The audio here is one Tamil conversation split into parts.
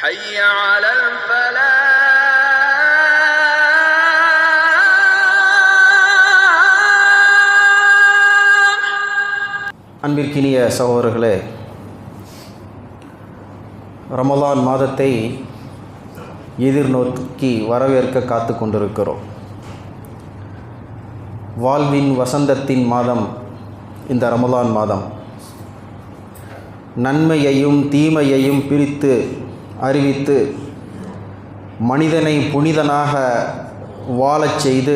حي على الفلاح. அன்பிற்கினிய சகோதரர்களே, ரமலான் மாதத்தை எதிர்நோக்கி வரவேற்க காத்து கொண்டிருக்கிறோம். வாழ்வின் வசந்தத்தின் மாதம் இந்த ரமலான் மாதம். நன்மையையும் தீமையையும் பிரித்து அறிவித்து மனிதனை புனிதனாக வாழச் செய்து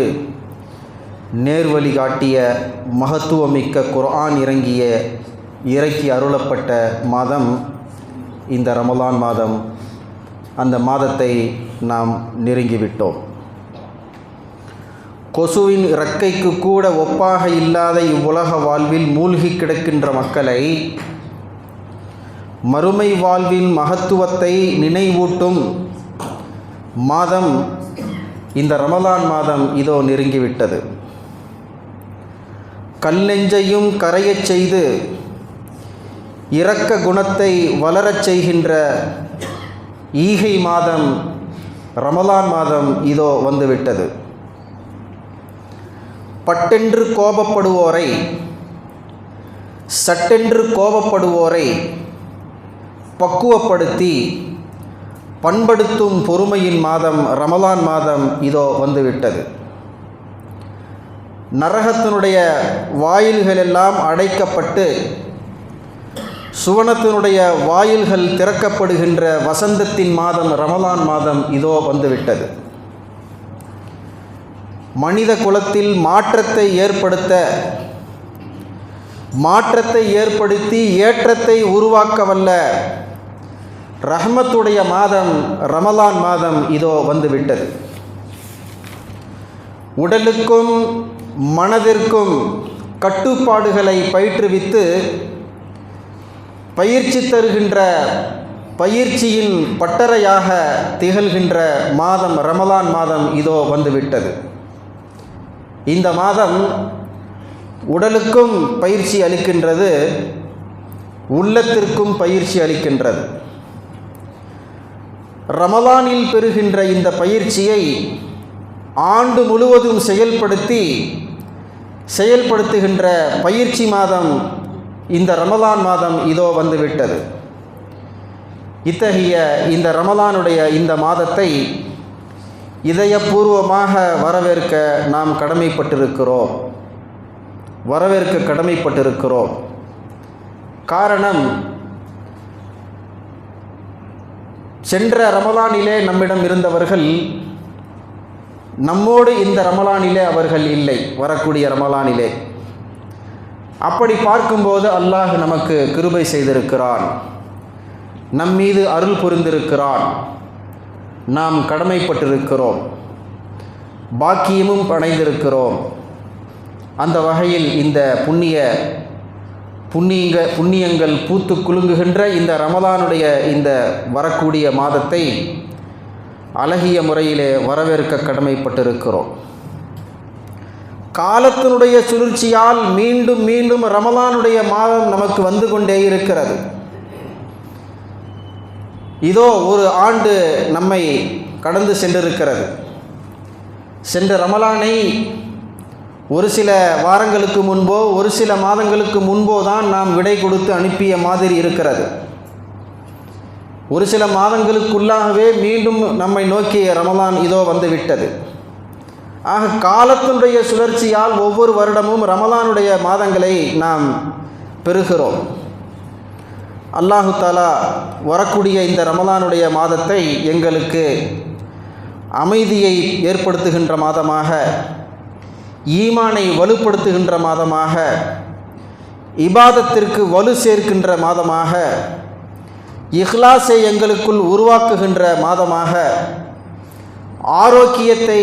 நேர்வழி காட்டிய மகத்துவமிக்க குர்ஆன் இறக்கி அருளப்பட்ட மாதம் இந்த ரமலான் மாதம். அந்த மாதத்தை நாம் நெருங்கிவிட்டோம். கொசுவின் இறக்கைக்கு கூட ஒப்பாக இல்லாத இவ்வுலக வாழ்வில் மூழ்கி கிடக்கின்ற மக்களை மறுமை வாழ்வின் மகத்துவத்தை நினைவூட்டும் மாதம் இந்த ரமலான் மாதம் இதோ நெருங்கிவிட்டது. கல்லெஞ்சையும் கரையச் செய்து இரக்க குணத்தை வளரச் செய்கின்ற ஈகை மாதம் ரமலான் மாதம் இதோ வந்துவிட்டது. பட்டென்று கோபப்படுவோரை, சட்டென்று கோபப்படுவோரை பக்குவப்படுத்தி பண்படுத்தும் பொறுமையின் மாதம் ரமலான் மாதம் இதோ வந்துவிட்டது. நரகத்தினுடைய வாயில்களெல்லாம் அடைக்கப்பட்டு சுவனத்தினுடைய வாயில்கள் திறக்கப்படுகின்ற வசந்தத்தின் மாதம் ரமலான் மாதம் இதோ வந்துவிட்டது. மனித குலத்தில் மாற்றத்தை ஏற்படுத்தி ஏற்றத்தை உருவாக்க வல்ல ரஹ்மத்துடைய மாதம் ரமலான் மாதம் இதோ வந்துவிட்டது. உடலுக்கும் மனதிற்கும் கட்டுப்பாடுகளை பயிற்றுவித்து பயிற்சி தருகின்ற பயிற்சியின் பட்டறையாக திகழ்கின்ற மாதம் ரமலான் மாதம் இதோ வந்துவிட்டது. இந்த மாதம் உடலுக்கும் பயிற்சி அளிக்கின்றது, உள்ளத்திற்கும் பயிற்சி அளிக்கின்றது. ரமலானில் பெறுகின்ற இந்த பயிற்சியை ஆண்டு முழுவதும் செயல்படுத்துகின்ற பயிற்சி மாதம் இந்த ரமலான் மாதம் இதோ வந்துவிட்டது. இத்தகைய இந்த ரமலானுடைய இந்த மாதத்தை இதயபூர்வமாக வரவேற்க நாம் கடமைப்பட்டிருக்கிறோம். காரணம், சென்ற ரமலானிலே நம்மிடம் இருந்தவர்கள் நம்மோடு இந்த ரமலானிலே அவர்கள் இல்லை, வரக்கூடிய ரமலானிலே. அப்படி பார்க்கும்போது அல்லாஹ் நமக்கு கிருபை செய்திருக்கிறான், நம்மீது அருள் புரிந்திருக்கிறான், நாம் கடமைப்பட்டிருக்கிறோம், பாக்கியமும் அடைந்திருக்கிறோம். அந்த வகையில் இந்த புண்ணியங்கள் பூத்து குலுங்குகின்ற இந்த ரமலானுடைய இந்த வரக்கூடிய மாதத்தை அழகிய முறையிலே வரவேற்க கடமைப்பட்டிருக்கிறோம். காலத்தினுடைய சுழற்சியால் மீண்டும் மீண்டும் ரமலானுடைய மாதம் நமக்கு வந்து கொண்டே இருக்கிறது. இதோ ஒரு ஆண்டு நம்மை கடந்து சென்றிருக்கிறது. சென்ற ரமலானை ஒரு சில வாரங்களுக்கு முன்போ ஒரு சில மாதங்களுக்கு முன்போ தான் நாம் விடை கொடுத்து அனுப்பிய மாதிரி இருக்கிறது. ஒரு சில மாதங்களுக்குள்ளாகவே மீண்டும் நம்மை நோக்கிய ரமலான் இதோ வந்துவிட்டது. ஆக காலத்தினுடைய சுழற்சியால் ஒவ்வொரு வருடமும் ரமலானுடைய மாதங்களை நாம் பெறுகிறோம். அல்லாஹு தஆலா வரக்கூடிய இந்த ரமலானுடைய மாதத்தை எங்களுக்கு அமைதியை ஏற்படுத்துகின்ற மாதமாக, ஈமானை வலுப்படுத்துகின்ற மாதமாக, இபாதத்திற்கு வலு சேர்க்கின்ற மாதமாக, இஹ்லாஸை எங்களுக்குள் உருவாக்குகின்ற மாதமாக, ஆரோக்கியத்தை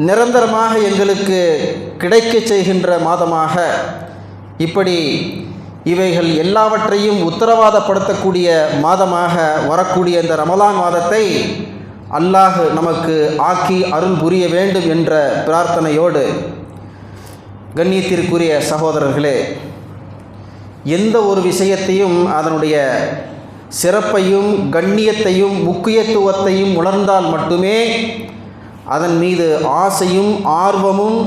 நிரந்தரமாக எங்களுக்கு கிடைக்க செய்கின்ற மாதமாக, இப்படி இவைகள் எல்லாவற்றையும் உத்தரவாதப்படுத்தக்கூடிய மாதமாக வரக்கூடிய இந்த ரமலான் மாதத்தை அல்லாஹ் நமக்கு ஆக்கி அருள் புரிய வேண்டும் என்ற பிரார்த்தனையோடு, கண்ணியத்திற்குரிய சகோதரர்களே, எந்த ஒரு விஷயத்தையும் அதனுடைய சிறப்பையும் கண்ணியத்தையும் முக்கியத்துவத்தையும் உணர்ந்தால் மட்டுமே அதன் மீது ஆசையும் ஆர்வமும்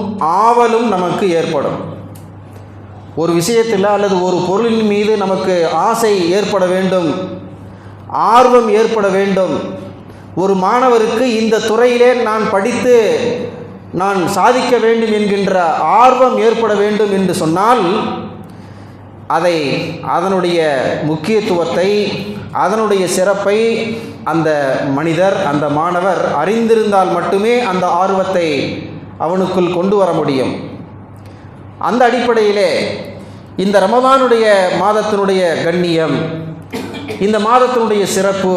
ஆவலும் நமக்கு ஏற்படும். ஒரு விஷயத்தில் அல்லது ஒரு பொருளின் மீது நமக்கு ஆசை ஏற்பட வேண்டும், ஆர்வம் ஏற்பட வேண்டும். ஒரு மாணவருக்கு இந்த துறையிலே நான் படித்து நான் சாதிக்க வேண்டும் என்கின்ற ஆர்வம் ஏற்பட வேண்டும் என்று சொன்னால் அதனுடைய முக்கியத்துவத்தை, அதனுடைய சிறப்பை அந்த மனிதர், அந்த மாணவர் அறிந்திருந்தால் மட்டுமே அந்த ஆர்வத்தை அவனுக்குள் கொண்டு வர முடியும். அந்த அடிப்படையிலே இந்த ரமதானுடைய மாதத்தினுடைய கண்ணியம், இந்த மாதத்தினுடைய சிறப்பு,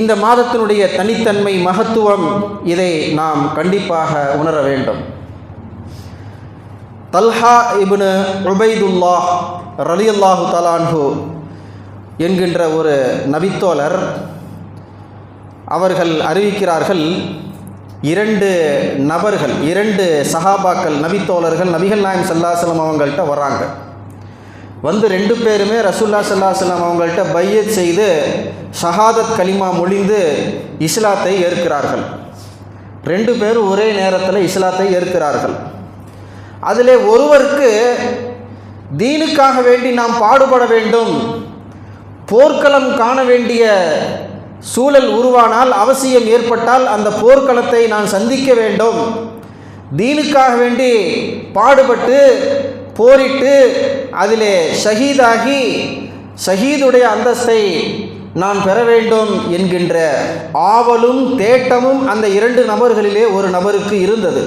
இந்த மாதத்தினுடைய தனித்தன்மை, மகத்துவம், இதை நாம் கண்டிப்பாக உணர வேண்டும். தல்ஹா இப்னு உபைதுல்லாஹ் ரலியல்லாஹு தஆலா அன்ஹு என்கின்ற ஒரு நபித்தோழர் அவர்கள் அறிவிக்கிறார்கள், 2 நபர்கள், 2 சஹாபாக்கள், நபித்தோழர்கள் நபிகள் நாயகம் ஸல்லல்லாஹு அலைஹி வஸல்லம் அவங்கள்ட்ட வராங்க. வந்து 2 பேருமே ரசூலுல்லாஹி ஸல்லல்லாஹு அலைஹி வஸல்லம் அவங்கள்ட்ட பையத் செய்து ஷஹாதத் கலிமா மொழிந்து இஸ்லாத்தை ஏற்கிறார்கள். 2 பேரும் ஒரே நேரத்தில் இஸ்லாத்தை ஏற்கிறார்கள். அதிலே ஒருவருக்கு தீனுக்காக வேண்டி நாம் பாடுபட வேண்டும், போர்க்களம் காண வேண்டிய சூழல் உருவானால், அவசியம் ஏற்பட்டால் அந்த போர்க்களத்தை நான் சந்திக்க வேண்டும், தீனுக்காக வேண்டி பாடுபட்டு போரிட்டு அதிலே ஷஹீதாகி ஷஹீதுடைய அந்தஸ்தை நான் பெற வேண்டும் என்கின்ற ஆவலும் தேட்டமும் அந்த 2 நபர்களிலே ஒரு நபருக்கு இருந்தது.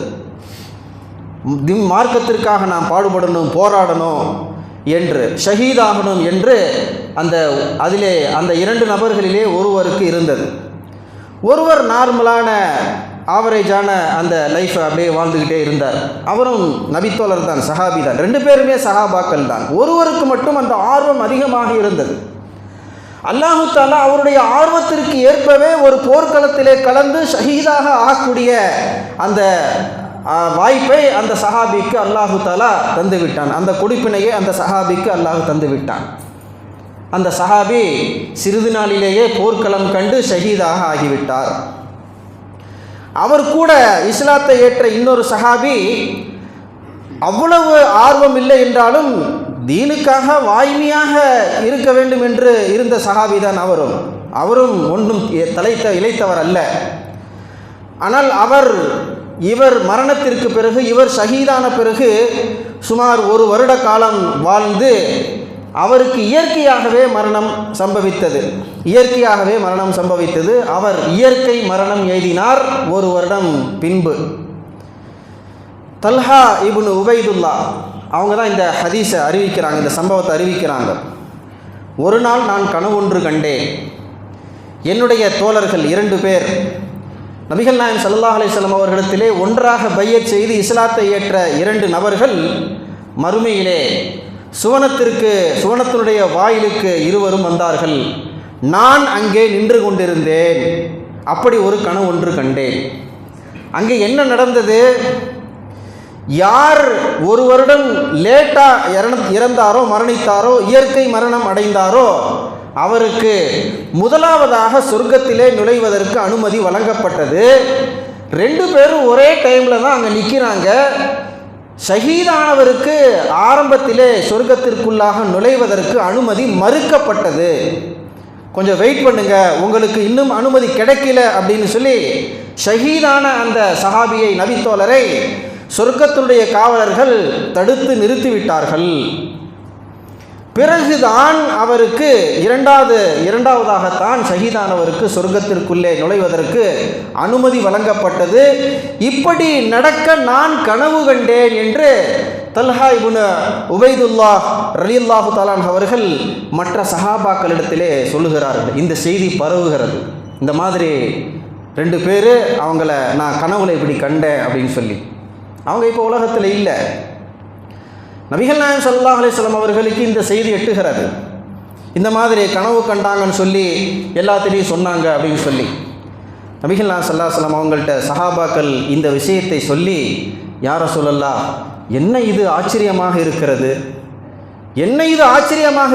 மார்க்கத்திற்காக நாம் பாடுபடணும், போராடணும் என்று, ஷஹீதாகணும் என்று அதிலே அந்த 2 நபர்களிலே ஒருவருக்கு இருந்தது. ஒருவர் நார்மலான ஆவரேஜான அந்த லைஃப்பை அப்படியே வாழ்ந்துக்கிட்டே இருந்தார். அவரும் நபித்தோழர் தான், சஹாபி தான், 2 பேருமே சஹாபாக்கள் தான். ஒருவருக்கு மட்டும் அந்த ஆர்வம் அதிகமாக இருந்தது. அல்லாஹு தஆலா அவருடைய ஆர்வத்திற்கு ஏற்பவே ஒரு போர்க்களத்திலே கலந்து ஷஹீதாக ஆகக்கூடிய அந்த வாய்ப்பை அந்த சஹாபிக்கு அல்லாஹு தஆலா தந்து விட்டான். அந்த கொடுப்பினையை அந்த சஹாபிக்கு அல்லாஹ் தந்து விட்டான். அந்த சஹாபி சிறிது நாளிலேயே போர்க்களம் கண்டு ஷஹீதாக ஆகிவிட்டார். அவர் கூட இஸ்லாத்தை ஏற்ற இன்னொரு சஹாபி அவ்வளவு ஆர்வம் இல்லை என்றாலும் தீனுக்காக வாய்மையாக இருக்க வேண்டும் என்று இருந்த சஹாபி தான் அவரும் ஒன்றும் இளைத்தவர் அல்ல. ஆனால் இவர் மரணத்திற்கு பிறகு, இவர் ஷஹீதான பிறகு சுமார் 1 வருட காலம் வாழ்ந்து அவருக்கு இயற்கையாகவே மரணம் சம்பவித்தது. அவர் இயற்கை மரணம் எய்தினார் 1 வருடம் பின்பு. தல்ஹா இப்னு உபைதுல்லா அவங்க தான் இந்த ஹதீஸை அறிவிக்கிறாங்க, இந்த சம்பவத்தை அறிவிக்கிறாங்க. ஒரு நாள் நான் கனவு ஒன்று கண்டேன். என்னுடைய தோழர்கள் 2 பேர் நபிகள் நாயகம் ஸல்லல்லாஹு அலைஹி வஸல்லம் அவர்களிடத்திலே ஒன்றாக பையத் செய்து இஸ்லாத்தை ஏற்ற 2 நபர்கள் மறுமையிலே சுவனத்தினுடைய வாயிலுக்கு இருவரும் வந்தார்கள். நான் அங்கே நின்று கொண்டிருந்தேன். அப்படி ஒரு கனவு ஒன்று கண்டேன். அங்கே என்ன நடந்தது? யார் 1 வருடம் இறந்தாரோ, மரணித்தாரோ, இயற்கை மரணம் அடைந்தாரோ அவருக்கு முதலாவதாக சொர்க்கத்திலே நுழைவதற்கு அனுமதி வழங்கப்பட்டது. 2 பேரும் ஒரே டைமில் தான் அங்கே நிற்கிறாங்க. ஷஹீதானவருக்கு ஆரம்பத்திலே சொர்க்கத்திற்குள்ளாக நுழைவதற்கு அனுமதி மறுக்கப்பட்டது. கொஞ்சம் வெயிட் பண்ணுங்க, உங்களுக்கு இன்னும் அனுமதி கிடைக்கல அப்படின்னு சொல்லி ஷஹீதான அந்த சஹாபியை, நபித்தோழரை சொர்க்கத்தினுடைய காவலர்கள் தடுத்து நிறுத்திவிட்டார்கள். பிறகுதான் அவருக்கு இரண்டாவதாகத்தான் ஷஹீதானவருக்கு சொர்க்கத்திற்குள்ளே நுழைவதற்கு அனுமதி வழங்கப்பட்டது. இப்படி நடக்க நான் கனவு கண்டேன் என்று தல்ஹா இப்னு உபைதுல்லாஹ் ரலியல்லாஹு தஆலா அவர்கள் மற்ற சஹாபாக்களிடத்திலே சொல்லுகிறார்கள். இந்த செய்தி பரவுகிறது. இந்த மாதிரி 2 பேர் அவங்கள நான் கனவுல இப்படி கண்டேன் அப்படின்னு சொல்லி. அவங்க இப்போ உலகத்தில் இல்லை. நபிகள் நாயகம் ஸல்லல்லாஹு அலைஹி வஸல்லம் அவர்களுக்கு இந்த செய்தி எட்டுகிறது. இந்த மாதிரி கனவு கண்டாங்கன்னு சொல்லி எல்லாத்திலையும் சொன்னாங்க அப்படின்னு சொல்லி நபிகள் நாயகம் ஸல்லல்லாஹு அலைஹி வஸல்லம் அவங்கள்ட்ட சஹாபாக்கள் இந்த விஷயத்தை சொல்லி, யா ரசூலல்லாஹ், என்ன இது ஆச்சரியமாக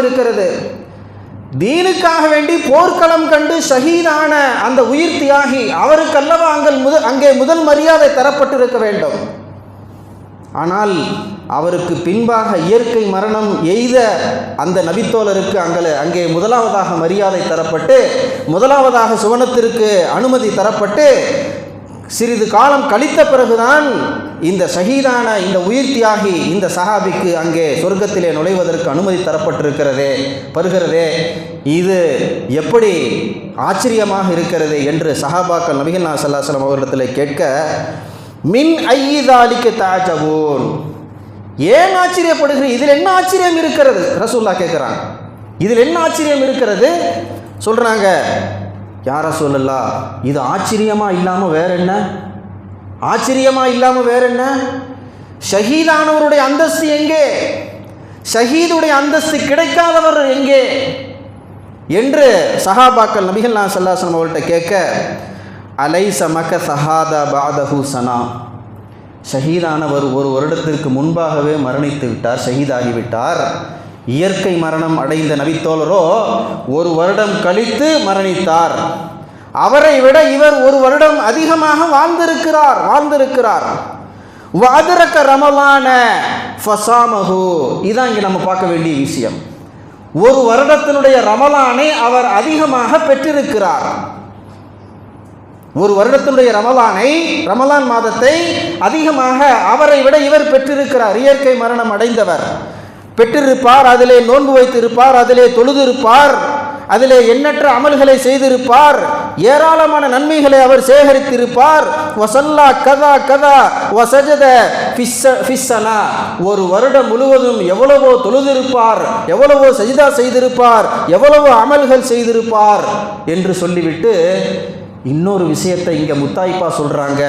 இருக்கிறது, தீனுக்காக வேண்டி போர்க்களம் கண்டு ஷஹீதான அந்த உயிர் தியாகி அவருக்கல்லவா அங்கே முதல் மரியாதை தரப்பட்டிருக்க வேண்டும். ஆனால் அவருக்கு பின்பாக இயற்கை மரணம் எய்த அந்த நபித்தோழருக்கு அங்கே முதலாவதாக மரியாதை தரப்பட்டு முதலாவதாக சுவனத்திற்கு அனுமதி தரப்பட்டு சிறிது காலம் கழித்த பிறகுதான் இந்த ஷஹீதான இந்த உயிர் தியாகி இந்த சஹாபிக்கு அங்கே சொர்க்கத்திலே நுழைவதற்கு அனுமதி தரப்பட்டிருக்கிறதே. இது எப்படி ஆச்சரியமாக இருக்கிறது என்று சஹாபாக்கள் நபிகள் நாயகம் ஸல்லல்லாஹு அலைஹி வஸல்லம் அவர்களிடத்தில் கேட்க, மின் ஐயிதாலிக்கு தாஜபூன், ஏன் ஆச்சரியப்படுகிறீர்கள், இதில் என்ன ஆச்சரியம் இருக்கிறது ரசூலுல்லாஹ் கேட்குறாங்க. இதில் என்ன ஆச்சரியம் இருக்கிறது? சொல்கிறாங்க, யார் ரசூலுல்லாஹ், இது ஆச்சரியமாக இல்லாமல் வேற என்ன? ஆச்சரியமாக இல்லாமல் வேற என்ன? ஷஹீதானவருடைய அந்தஸ்து எங்கே? ஷஹீதுடைய அந்தஸ்து கிடைக்காதவர் எங்கே என்று சஹாபாக்கள் நபிகள் நாயகம் ஸல்லல்லாஹு அலைஹி வஸல்லம் அவர்கிட்ட கேட்க, அலைஸ மக ஸஹாதா பஅதஹு ஸனா, ஷஹீதானவர் ஒரு வருடத்திற்கு முன்பாகவே மரணித்து விட்டார், ஷஹீதாகிவிட்டார். இயற்கை மரணம் அடைந்த நபித்தோழரோ ஒரு வருடம் கழித்து மரணித்தார். அவரை விட இவர் ஒரு வருடம் அதிகமாக வாழ்ந்திருக்கிறார். வஅதரக ரமலான ஃபஸாமஹு, இதான் இங்கே நம்ம பார்க்க வேண்டிய விஷயம். ஒரு வருடத்தினுடைய ரமலானை அவர் அதிகமாக பெற்றிருக்கிறார். ஒரு வருடத்தினுடைய ரமலான் மாதத்தை அதிகமாக அவரை விட இவர் பெற்றிருக்கிறார். இயற்கை மரணம் அடைந்தவர் பெற்றிருப்பார். அதிலே நோன்பு வைத்திருப்பார், அதிலே தொழுதிருப்பார், அதிலே எண்ணற்ற அமல்களை செய்திருப்பார், ஏராளமான நன்மைகளை அவர் சேகரித்திருப்பார். வசல்லா கதா கதா வசஜத ஃபிஸ்ஸனா, ஒரு வருடம் முழுவதும் எவ்வளவோ தொழுதிருப்பார், எவ்வளவோ சஜிதா செய்திருப்பார், எவ்வளவோ அமல்கள் செய்திருப்பார் என்று சொல்லிவிட்டு இன்னொரு விஷயத்தை இங்கே முத்தாய்ப்பா சொல்கிறாங்க.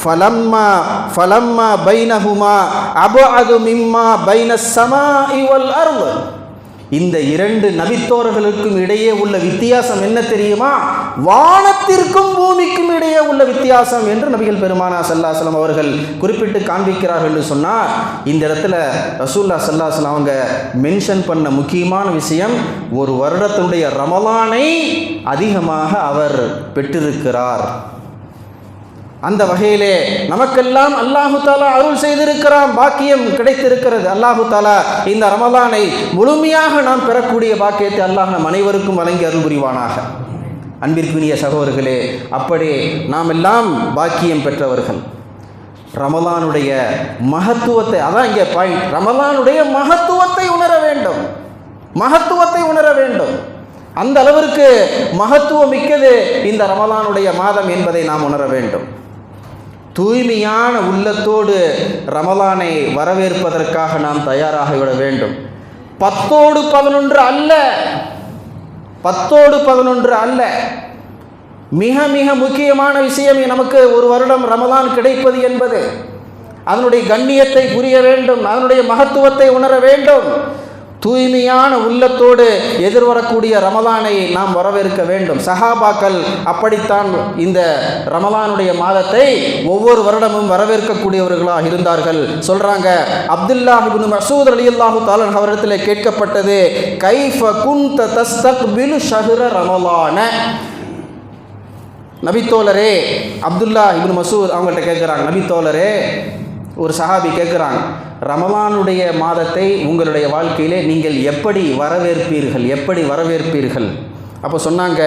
ஃபலம்மா பைனஹுமா அபஅது மிம்மா பைனஸ் ஸமாஇ வல் அர்த், இந்த இரண்டு நபித்தோர்களுக்கும் இடையே உள்ள வித்தியாசம் என்ன தெரியுமா? வானத்திற்கும் பூமிக்கும் இடையே உள்ள வித்தியாசம் என்று நபிகள் பெருமானார் ஸல்லல்லாஹு அலைஹி வஸல்லம் அவர்கள் குறிப்பிட்டு காண்பிக்கிறார்கள் என்று சொன்னால், இந்த இடத்துல ரசூலுல்லாஹ் ஸல்லல்லாஹு அலைஹி வஸல்லம் அவங்க மென்ஷன் பண்ண முக்கியமான விஷயம், ஒரு வருடத்தினுடைய ரமலானை அதிகமாக அவர் பெற்றிருக்கிறார். அந்த வகையிலே நமக்கெல்லாம் அல்லாஹு தாலா அருள் செய்திருக்கிறான், பாக்கியம் கிடைத்திருக்கிறது. அல்லாஹு தாலா இந்த ரமலானை முழுமையாக நாம் பெறக்கூடிய பாக்கியத்தை அல்லாஹ் நம் அனைவருக்கும் வழங்கி அருள் புரிவானாக. அன்பிற்குரிய சகோதரர்களே, அப்படி நாம் எல்லாம் பாக்கியம் பெற்றவர்கள். ரமலானுடைய மகத்துவத்தை, அதான் இங்கே பாயிண்ட், ரமலானுடைய மகத்துவத்தை உணர வேண்டும். அந்த அளவிற்கு மகத்துவம் மிக்கது இந்த ரமலானுடைய மாதம் என்பதை நாம் உணர வேண்டும். தூய்மையான உள்ளத்தோடு ரமலானை வரவேற்பதற்காக நாம் தயாராகிவிட வேண்டும். 10-11 அல்ல, மிக மிக முக்கியமான விஷயம் நமக்கு ஒரு வருடம் ரமலான் கிடைப்பது என்பது. அதனுடைய கண்ணியத்தை புரிய வேண்டும், அதனுடைய மகத்துவத்தை உணர வேண்டும். தூய்மையான உள்ளத்தோடு எதிர்வரக்கூடிய ரமலானை நாம் வரவேற்க வேண்டும். சஹாபாக்கள் அப்படித்தான் இந்த ரமலானுடைய மாதத்தை ஒவ்வொரு வருடமும் வரவேற்கக்கூடியவர்களாக இருந்தார்கள். சொல்றாங்க, அப்துல்லாஹ் இப்னு மஸ்ஊத் ரலியல்லாஹு தஆலா அவரிடத்தில் கேட்கப்பட்டது, கைஃப குன்த தஸ்தக்பிலு ஷஹ்ர ரமலான. நபித்தோழரே, அப்துல்லாஹ் இப்னு மஸ்ஊத் அவங்கள்ட்ட கேட்குறாங்க, நபித்தோழரே, ஒரு சஹாபி கேட்குறாங்க, ரமலானுடைய மாதத்தை உங்களுடைய வாழ்க்கையிலே நீங்கள் எப்படி வரவேற்பீர்கள்? அப்போ சொன்னாங்க,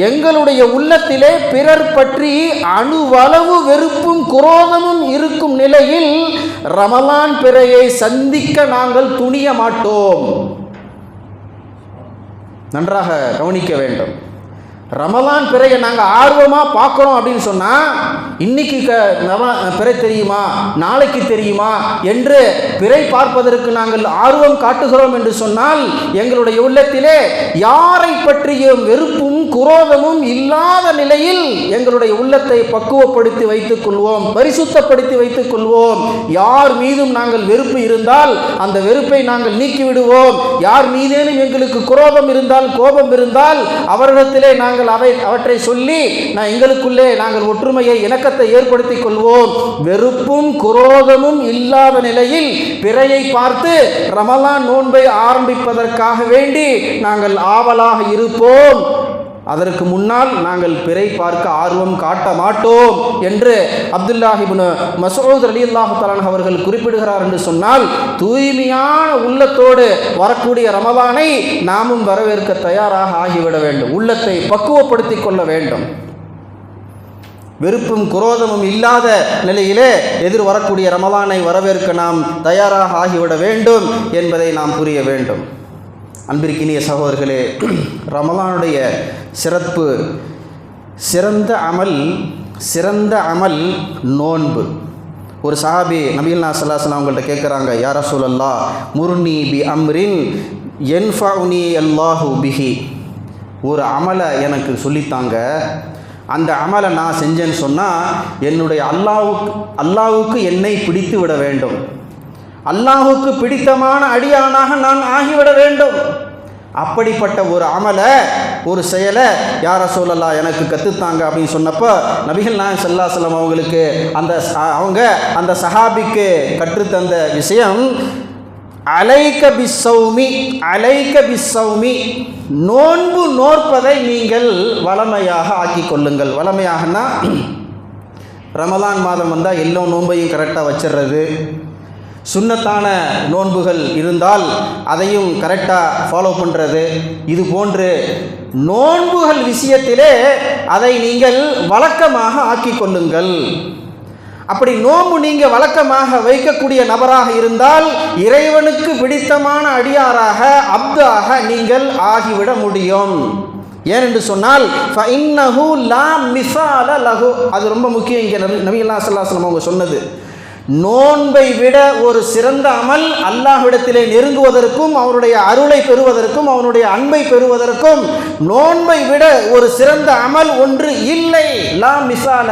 எங்களுடைய உள்ளத்திலே பிறர் பற்றி அணுவளவு வெறுப்பும் குரோதமும் இருக்கும் நிலையில் ரமலான் பிறையை சந்திக்க நாங்கள் துணிய மாட்டோம். நன்றாக கவனிக்க வேண்டும். ரமலான் பிறையை நாங்கள் ஆர்வமாக பார்க்குறோம் அப்படின்னு சொன்னால், இன்னைக்கு பிறை தெரியுமா, நாளைக்கு தெரியுமா என்று பிறை பார்ப்பதற்கு நாங்கள் ஆர்வம் காட்டுகிறோம் என்று சொன்னால், எங்களுடைய உள்ளத்திலே யாரை பற்றியும் வெறுப்பும் குரோதமும் இல்லாத நிலையில் எங்களுடைய உள்ளத்தை பக்குவப்படுத்தி வைத்துக் கொள்வோம், பரிசுத்தப்படுத்தி வைத்துக் கொள்வோம். யார் மீதும் நாங்கள் வெறுப்பு இருந்தால் அந்த வெறுப்பை நாங்கள் நீக்கிவிடுவோம். யார் மீதேனும் எங்களுக்கு குரோதம் இருந்தால், கோபம் இருந்தால் அவர்களிடத்திலே நாங்கள் நாங்கள் அவற்றை சொல்லி எங்களுக்குள்ளே நாங்கள் ஒற்றுமையை இணக்கத்தை ஏற்படுத்தி கொள்வோம். வெறுப்பும் குரோதமும் இல்லாத நிலையில் பிறையை பார்த்து ரமலான் நோன்பை ஆரம்பிப்பதற்காக வேண்டி நாங்கள் ஆவலாக இருப்போம். அதற்கு முன்னால் நாங்கள் பிறை பார்க்க ஆர்வம் காட்ட மாட்டோம் என்று அப்துல்லாஹ் இப்னு மஸ்ஊத் ரலியல்லாஹு தஆலா அவர்கள் குறிப்பிடுகிறார் என்று சொன்னால், தூய்மையான உள்ளத்தோடு வரக்கூடிய ரமலானை நாமும் வரவேற்க தயாராக ஆகிவிட வேண்டும். உள்ளத்தை பக்குவப்படுத்தி கொள்ள வேண்டும். வெறுப்பும் குரோதமும் இல்லாத நிலையிலே எதிர் வரக்கூடிய ரமலானை வரவேற்க நாம் தயாராக ஆகிவிட வேண்டும் என்பதை நாம் புரிய வேண்டும். அன்பிற்கினிய சகோதரர்களே, ரமலானுடைய சிறப்பு, சிறந்த அமல் நோன்பு. ஒரு சஹாபி நபிகள் நாயகம் ஸல்லல்லாஹு அலைஹி வஸல்லம் அவங்கள்ட்ட கேட்குறாங்க, யா ரசூலல்லாஹ் முர்னி பி அம்ரின் யன்ஃபஉனி அல்லாஹு பிஹி. ஒரு அமலை எனக்கு சொல்லித்தாங்க, அந்த அமலை நான் செஞ்சேன்னு சொன்னால் என்னுடைய அல்லாஹ்வுக்கு என்னை பிடித்து விட வேண்டும், அல்லாஹுக்கு பிடித்தமான அடியானாக நான் ஆகிவிட வேண்டும். அப்படிப்பட்ட ஒரு அமலை, ஒரு செயலை யா ரசூலல்லாஹ் எனக்கு கற்றுத்தாங்க அப்படின்னு சொன்னப்போ நபிகள் நாயகம் ஸல்லல்லாஹு அலைஹி வஸல்லம் அவங்களுக்கு அந்த சஹாபிக்கு கற்றுத்தந்த விஷயம், அலைக பிஸ்ஸௌமி, நோன்பு நோற்பதை நீங்கள் வளமையாக ஆக்கி கொள்ளுங்கள். வளமையாகனா ரமலான் மாதம் வந்தால் எல்லா நோன்பையும் கரெக்டாக வச்சிடுறது, சுன்னத்தான நோன்புகள் இருந்தால் அதையும் கரெக்டாக ஃபாலோ பண்ணுறது, இது போன்று நோன்புகள் விஷயத்திலே அதை நீங்கள் வழக்கமாக ஆக்கி கொள்ளுங்கள். அப்படி நோன்பு நீங்கள் வழக்கமாக வைக்கக்கூடிய நபராக இருந்தால் இறைவனுக்கு பிடித்தமான அடியாராக, அப்தாக நீங்கள் ஆகிவிட முடியும். ஏனென்று சொன்னால் ஃபஇன்னஹு லா மிஸால லஹு, அது ரொம்ப முக்கியம். இங்கே நபிகள் ஸல்லல்லாஹு அலைஹி வஸல்லம் அவங்க சொன்னது, நோன்பை விட ஒரு சிறந்த அமல் அல்லாஹ்விடத்திலே நெருங்குவதற்கும் அவருடைய அருளை பெறுவதற்கும் அவனுடைய அன்பை பெறுவதற்கும் நோன்பை விட ஒரு சிறந்த அமல் ஒன்று இல்லை. லா மிசால,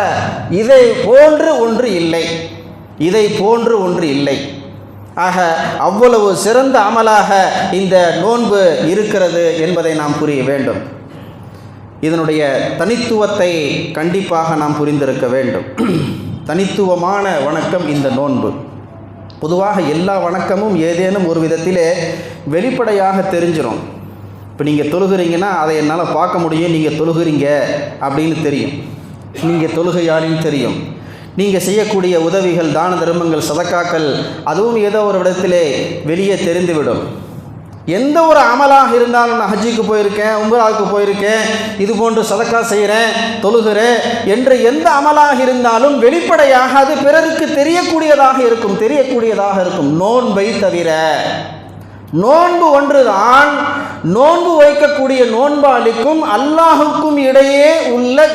இதை போன்று ஒன்று இல்லை. ஆக அவ்வளவு சிறந்த அமலாக இந்த நோன்பு இருக்கிறது என்பதை நாம் புரிய வேண்டும். இதனுடைய தனித்துவத்தை கண்டிப்பாக நாம் புரிந்திருக்க வேண்டும். தனித்துவமான வணக்கம் இந்த நோன்பு. பொதுவாக எல்லா வணக்கமும் ஏதேனும் ஒரு விதத்திலே வெளிப்படையாக தெரிஞ்சிடும். இப்போ நீங்கள் தொழுகிறீங்கன்னா அதை என்னால் பார்க்க முடியும், நீங்கள் தொழுகிறீங்க அப்படின்னு தெரியும், நீங்கள் தொழுகையாளின்னு தெரியும். நீங்கள் செய்யக்கூடிய உதவிகள், தான தர்மங்கள், சதக்காக்கள், அதுவும் ஏதோ ஒரு இடத்திலே வெளியே தெரிந்துவிடும். எந்த ஒரு அமலாக இருந்தாலும், நான் ஹஜ்ஜுக்கு போயிருக்கேன், உம்ராவுக்கு போயிருக்கேன், இது போன்று சதக்கா செய்கிறேன், தொழுகிறேன் என்று எந்த அமலாக இருந்தாலும் வெளிப்படையாக அது பிறருக்கு தெரியக்கூடியதாக இருக்கும். நோன்பை தவிர நோன்பு ஒன்றுதான் நோன்பு வைக்கக்கூடிய நோன்பாளிக்கும் அல்லாஹுக்கும் இடையே உள்ள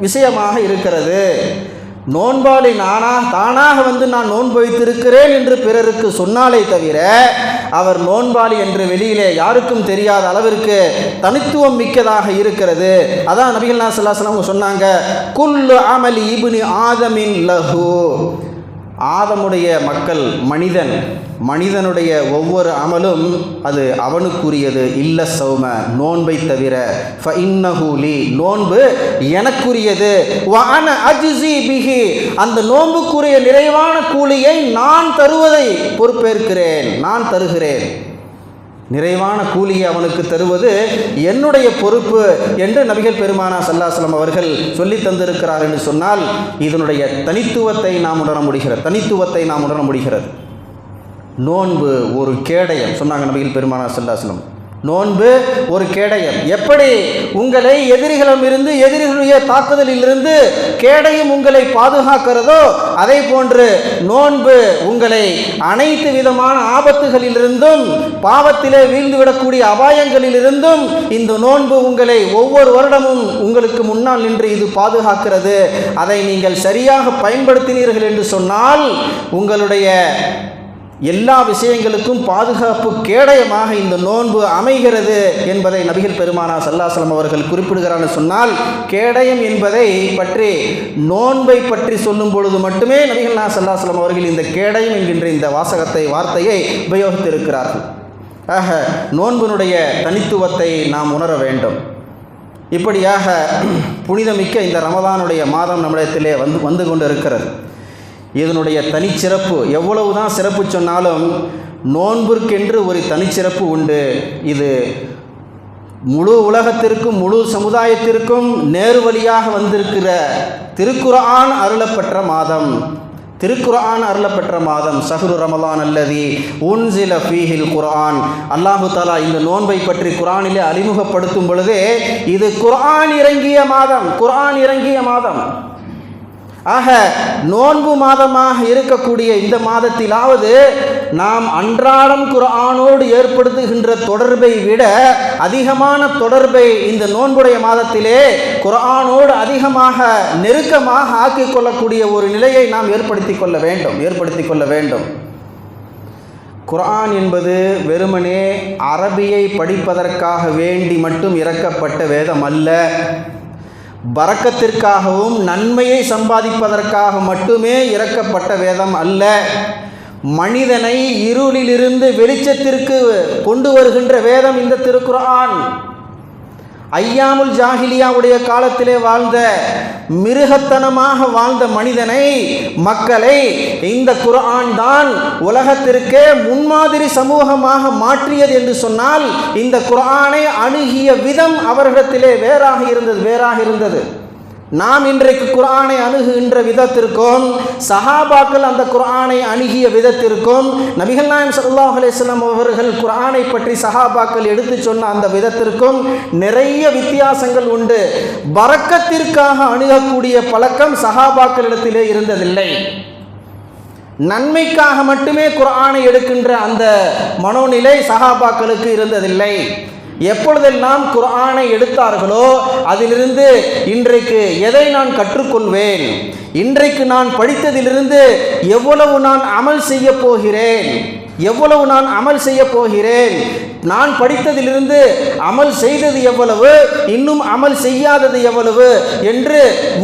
விஷயமாக இருக்கிறது. நோன்பாளி தானாக வந்து நான் நோன்பு வைத்திருக்கிறேன் என்று பிறருக்கு சொன்னாலே தவிர அவர் நோன்பாளி என்று வெளியிலே யாருக்கும் தெரியாத அளவிற்கு தனித்துவம் மிக்கதாக இருக்கிறது. அதான் நபிகள் நாயகம் ஸல்லல்லாஹு அலைஹி வஸல்லம் சொன்னாங்க, குல்லு அமலி இப்னி ஆதமின் லஹு. ஆதமுடைய மக்கள், மனிதனுடைய ஒவ்வொரு அமலும் அது அவனுக்குரியது. இல்ல சௌம, நோன்பை தவிர. ஃபஇன்னஹு லி, நோன்பு எனக்குரியது. வ அன அஜ்ஸி பிஹி, அந்த நோன்புக்குரிய நிறைவான கூலியை நான் தருவதை பொறுப்பேற்கிறேன், நான் தருகிறேன். நிறைவான கூலியை அவனுக்கு தருவது என்னுடைய பொறுப்பு என்று நபிகள் பெருமானார் ஸல்லல்லாஹு அலைஹி வஸல்லம் அவர்கள் சொல்லி தந்திருக்கிறார் என்று சொன்னால் இதனுடைய தனித்துவத்தை நாம் உணர முடிகிறது. நோன்பு ஒரு கேடயம் சொன்னாங்க நபிகள் பெருமானார் ஸல்லல்லாஹு அலைஹி வஸல்லம். நோன்பு ஒரு கேடயம். எப்படி உங்களை எதிரிகளுடைய தாக்குதலிலிருந்து கேடயம் உங்களை பாதுகாக்கிறதோ அதே போன்று நோன்பு உங்களை அனைத்து விதமான ஆபத்துகளிலிருந்தும், பாவத்திலே வீழ்ந்துவிடக்கூடிய அபாயங்களிலிருந்தும் இந்த நோன்பு உங்களை ஒவ்வொரு வருடமும் உங்களுக்கு முன்னால் நின்று இது பாதுகாக்கிறது. அதை நீங்கள் சரியாக பயன்படுத்தினீர்கள் என்று சொன்னால் உங்களுடைய எல்லா விஷயங்களுக்கும் பாதுகாப்பு கேடயமாக இந்த நோன்பு அமைகிறது என்பதை நபிகள் பெருமானார் ஸல்லல்லாஹு அலைஹி வஸல்லம் அவர்கள் குறிப்பிடுகிறான்னு சொன்னால், கேடயம் என்பதை பற்றி, நோன்பை பற்றி சொல்லும் பொழுது மட்டுமே நபிகள் நாயகம் ஸல்லல்லாஹு அலைஹி வஸல்லம் அவர்கள் இந்த கேடயம் என்கின்ற இந்த வார்த்தையை உபயோகித்திருக்கிறார்கள். ஆக நோன்பினுடைய தனித்துவத்தை நாம் உணர வேண்டும். இப்படியாக புனிதமிக்க இந்த ரமதானுடைய மாதம் நம்மிடத்திலே வந்து கொண்டு இருக்கிறது. இதனுடைய தனிச்சிறப்பு எவ்வளவு தான் சிறப்பு சொன்னாலும் நோன்பிற்கென்று ஒரு தனிச்சிறப்பு உண்டு. இது முழு உலகத்திற்கும் முழு சமுதாயத்திற்கும் நேரு வழியாக வந்திருக்கிற திருக்குர்ஆன் அருளப்பெற்ற மாதம். திருக்குர்ஆன் அருளப்பெற்ற மாதம் ஷஹ்ரு ரமலான் அல்லதி உன்சில ஃபீஹில் குர்ஆன். அல்லாஹு தஆலா இந்த நோன்பை பற்றி குர்ஆனிலே அறிமுகப்படுத்தும் பொழுதே இது குர்ஆன் இறங்கிய மாதம், குர்ஆன் இறங்கிய மாதம். ஆக நோன்பு மாதமாக இருக்கக்கூடிய இந்த மாதத்திலாவது நாம் அன்றாடம் குர்ஆனோடு ஏற்படுத்துகின்ற தொடர்பை விட அதிகமான தொடர்பை இந்த நோன்புடைய மாதத்திலே குர்ஆனோடு அதிகமாக நெருக்கமாக ஆக்கிக் கொள்ளக்கூடிய ஒரு நிலையை நாம் ஏற்படுத்தி கொள்ள வேண்டும். குர்ஆன் என்பது வெறுமனே அரபியை படிப்பதற்காக வேண்டி மட்டும் இறக்கப்பட்ட வேதம் அல்ல. பரக்கத்திற்காகவும் நன்மையை சம்பாதிப்பதற்காக மட்டுமே இறக்கப்பட்ட வேதம் அல்ல. மனிதனை இருளிலிருந்து வெளிச்சத்திற்கு கொண்டு வருகின்ற வேதம் இந்த திருக்குர்ஆன். ஐயாமுல் ஜாஹிலியாவுடைய காலத்திலே வாழ்ந்த மிருகத்தனமாக வாழ்ந்த மக்களை இந்த குர்ஆன் தான் உலகத்திற்கே முன்மாதிரி சமூகமாக மாற்றியது என்று சொன்னால் இந்த குர்ஆனை அணுகிய விதம் அவர்களிடத்திலே வேறாக இருந்தது. நாம் இன்றைக்கு குர்ஆனை அணுகுகின்ற விதத்திற்கும் சஹாபாக்கள் அந்த குர்ஆனை அணுகிய விதத்திற்கும் நபிகள் நாயகம் ஸல்லல்லாஹு அலைஹி வஸல்லம் அவர்கள் குர்ஆனை பற்றி சஹாபாக்கள் எடுத்து சொன்ன அந்த விதத்திற்கும் நிறைய வித்தியாசங்கள் உண்டு. பரக்கத்திற்காக அணுகக்கூடிய பழக்கம் சஹாபாக்களிடத்திலே இருந்ததில்லை. நன்மைக்காக மட்டுமே குர்ஆனை எடுக்கின்ற அந்த மனோநிலை சஹாபாக்களுக்கு இருந்ததில்லை. எப்பொழுதெல்லாம் குர்ஆனை எடுத்தார்களோ அதிலிருந்து இன்றைக்கு எதை நான் கற்றுக்கொள்வேன், இன்றைக்கு நான் படித்ததிலிருந்து எவ்வளவு நான் அமல் செய்ய போகிறேன், நான் படித்ததிலிருந்து அமல் செய்தது எவ்வளவு, இன்னும் அமல் செய்யாதது எவ்வளவு என்று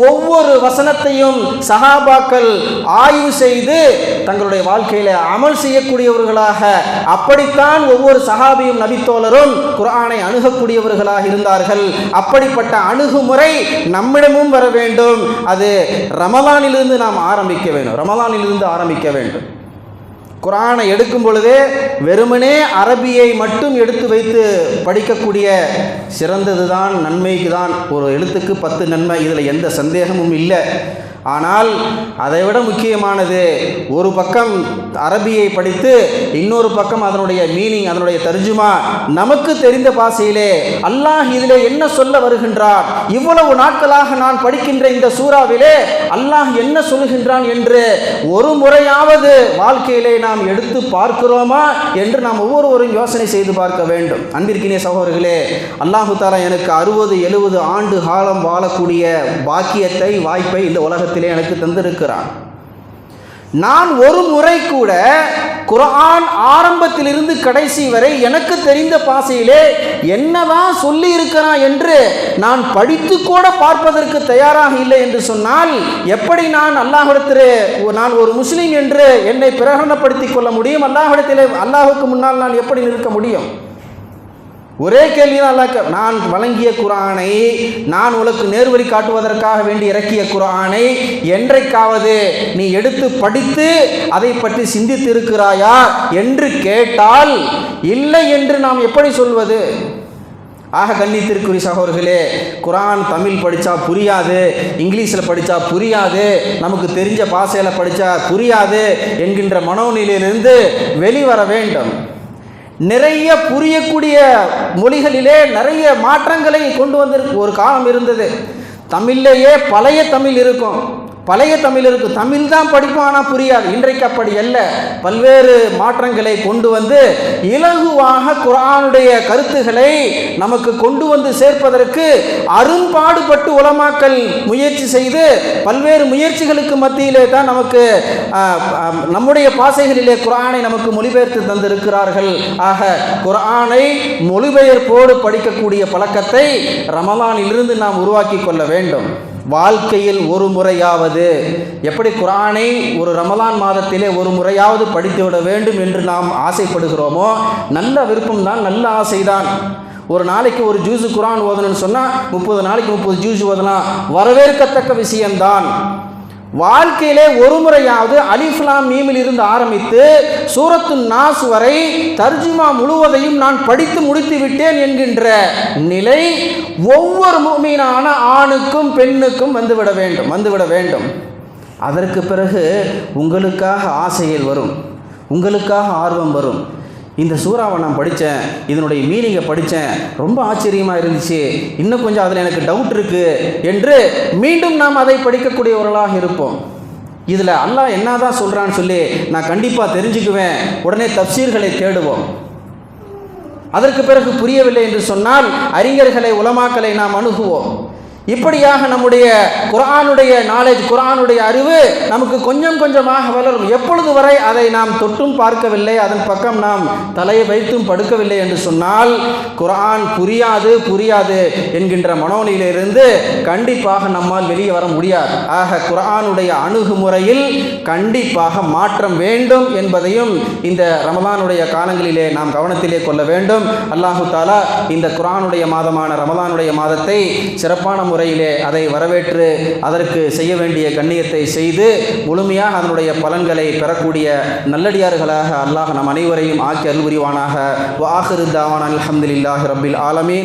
ஒவ்வொரு வசனத்தையும் சஹாபாக்கள் ஆய்வு செய்து தங்களுடைய வாழ்க்கையில அமல் செய்யக்கூடியவர்களாக, அப்படித்தான் ஒவ்வொரு சஹாபியும் நபித்தோழரும் குர்ஆனை அணுகக்கூடியவர்களாக இருந்தார்கள். அப்படிப்பட்ட அணுகுமுறை நம்மிடமும் வர வேண்டும். அது ரமலானிலிருந்து நாம் ஆரம்பிக்க வேண்டும். குர்ஆனை எடுக்கும் பொழுதே வெறுமனே அரபியை மட்டும் எடுத்து வைத்து படிக்கக்கூடிய சிறந்தது தான், நன்மைக்கு தான். ஒரு எழுத்துக்கு 10 நன்மை, இதில் எந்த சந்தேகமும் இல்லை. ஆனால் அதைவிட முக்கியமானது, ஒரு பக்கம் அரபியை படித்து இன்னொரு பக்கம் அதனுடைய மீனிங், அதனுடைய தர்ஜுமா நமக்கு தெரிந்த பாஷையிலே அல்லாஹ் இதிலே என்ன சொல்ல வருகின்றார், இவ்வளவு நாட்களாக நான் படிக்கின்ற இந்த சூறாவிலே அல்லாஹ் என்ன சொல்லுகின்றான் என்று ஒரு முறையாவது வாழ்க்கையிலே நாம் எடுத்து பார்க்கிறோமா என்று நாம் ஒவ்வொருவரும் யோசனை செய்து பார்க்க வேண்டும். அன்பிற்கினிய சகோதரர்களே, அல்லாஹு தஆலா எனக்கு 60-70 ஆண்டு காலம் வாழக்கூடிய பாக்கியத்தை, வாய்ப்பை இந்த உலகத்திலே எனக்கு தந்திருக்கிறான். நான் ஒரு முறை கூட குர்ஆன் ஆரம்பத்திலிருந்து கடைசி வரை எனக்கு தெரிந்த பாஷையிலே என்னதான் சொல்லி இருக்கிறான் என்று நான் படித்து கூட பார்ப்பதற்கு தயாராக இல்லை என்று சொன்னால் எப்படி நான் அல்லாஹ்விடத்திலே நான் ஒரு முஸ்லீம் என்று என்னை பிரகடனப்படுத்திக் கொள்ள முடியும்? அல்லாஹ்வுக்கு முன்னால் நான் எப்படி நிற்க முடியும்? ஒரே கேள்விதான் அல்லாஹ், நான் வழங்கிய குர்ஆனை, நான் உனக்கு நேர்வழி காட்டுவதற்காக வேண்டி இறக்கிய குர்ஆனை என்றைக்காவது நீ எடுத்து படித்து அதை பற்றி சிந்தித்து இருக்கிறாயா என்று கேட்டால் இல்லை என்று நாம் எப்படி சொல்வது? ஆக கண்ணியத்திற்குரிய சகோதரர்களே, குர்ஆன் தமிழ் படித்தா புரியாது, இங்கிலீஷில் படித்தா புரியாது, நமக்கு தெரிஞ்ச பாஷையில் படித்தா புரியாது என்கின்ற மனோநிலையிலிருந்து வெளிவர வேண்டும். நிறைய புரியக்கூடிய மொழிகளிலே நிறைய மாற்றங்களை கொண்டு ஒரு காலம் இருந்தது. தமிழ்லேயே பழைய தமிழ் இருக்கும், தமிழ் தான் படிப்போம், ஆனால் புரியாது. இன்றைக்கு அப்படி அல்ல. பல்வேறு மாற்றங்களை கொண்டு வந்து இலகுவாக குர்ஆனுடைய கருத்துக்களை நமக்கு கொண்டு வந்து சேர்ப்பதற்கு அரும்பாடுபட்டு உலமாக்கள் முயற்சி செய்து பல்வேறு முயற்சிகளுக்கு மத்தியிலே தான் நமக்கு நம்முடைய பாஷைகளிலே குர்ஆனை நமக்கு மொழிபெயர்த்து தந்திருக்கிறார்கள். ஆக குர்ஆனை மொழிபெயர்ப்போடு படிக்கக்கூடிய பழக்கத்தை ரமலானிலிருந்து நாம் உருவாக்கி கொள்ள வேண்டும். வாழ்க்கையில் ஒரு முறையாவது, எப்படி குர்ஆனை ஒரு ரமலான் மாதத்திலே ஒரு முறையாவது படித்துவிட வேண்டும் என்று நாம் ஆசைப்படுகிறோமோ, நல்ல விருப்பம்தான், நல்ல ஆசைதான். ஒரு நாளைக்கு ஒரு ஜூஸு குர்ஆன் ஓதணும்னு சொன்னால் 30 நாளைக்கு 30 ஜூஸ் ஓதலாம், வரவேற்கத்தக்க விஷயம்தான். வாழ்க்கையிலே ஒரு முறையாவது அலிஃப் லாம் மீமில் இருந்து ஆரம்பித்து சூரத்து நாஸ் வரை தர்ஜுமா முழுவதையும் நான் படித்து முடித்து விட்டேன் என்கின்ற நிலை ஒவ்வொரு முஃமினான ஆணுக்கும் பெண்ணுக்கும் வந்துவிட வேண்டும். அதற்கு பிறகு உங்களுக்காக ஆசைகள் வரும், உங்களுக்காக ஆர்வம் வரும். இந்த சூறாவை நான் படித்தேன், இதனுடைய மீனிங்கை படித்தேன், ரொம்ப ஆச்சரியமாக இருந்துச்சு, இன்னும் கொஞ்சம் அதில் எனக்கு டவுட் இருக்குது என்று மீண்டும் நாம் அதை படிக்கக்கூடியவர்களாக இருப்போம். இதில் அல்லாஹ் என்ன தான் சொல்கிறான்னு சொல்லி நான் கண்டிப்பாக தெரிஞ்சுக்குவேன். உடனே தப்சீர்களை தேடுவோம். அதற்கு பிறகு புரியவில்லை என்று சொன்னால் அறிஞர்களை உலமாக்களை நாம் அணுகுவோம். இப்படியாக நம்முடைய குர்ஆனுடைய நாலேஜ், குர்ஆனுடைய அறிவு நமக்கு கொஞ்சம் கொஞ்சமாக வளரும். எப்பொழுது வரை அதை நாம் தொட்டும் பார்க்கவில்லை, அதன் பக்கம் நாம் தலையை வைத்தும் படுக்கவில்லை என்று சொன்னால் குர்ஆன் புரியாது என்கின்ற மனோநிலையிலிருந்து கண்டிப்பாக நம்மால் வெளியே வர முடியாது. ஆக குர்ஆனுடைய அணுகுமுறையில் கண்டிப்பாக மாற்றம் வேண்டும் என்பதையும் இந்த ரமலானுடைய காலங்களிலே நாம் கவனத்திலே கொள்ள வேண்டும். அல்லாஹு தஆலா இந்த குர்ஆனுடைய மாதமான ரமலானுடைய மாதத்தை சிறப்பான முறையிலே அதை வரவேற்று அதற்கு செய்ய வேண்டிய கண்ணியத்தை செய்து முழுமையாக அதனுடைய பலன்களை பெறக்கூடிய நல்லடியார்களாக அல்லாஹ் நம் அனைவரையும் ஆக்கி அருள் புரிவானாக. வ ஆகிரு தாவானா அல்ஹம்துலில்லாஹி ரப்பில் ஆலமீன்.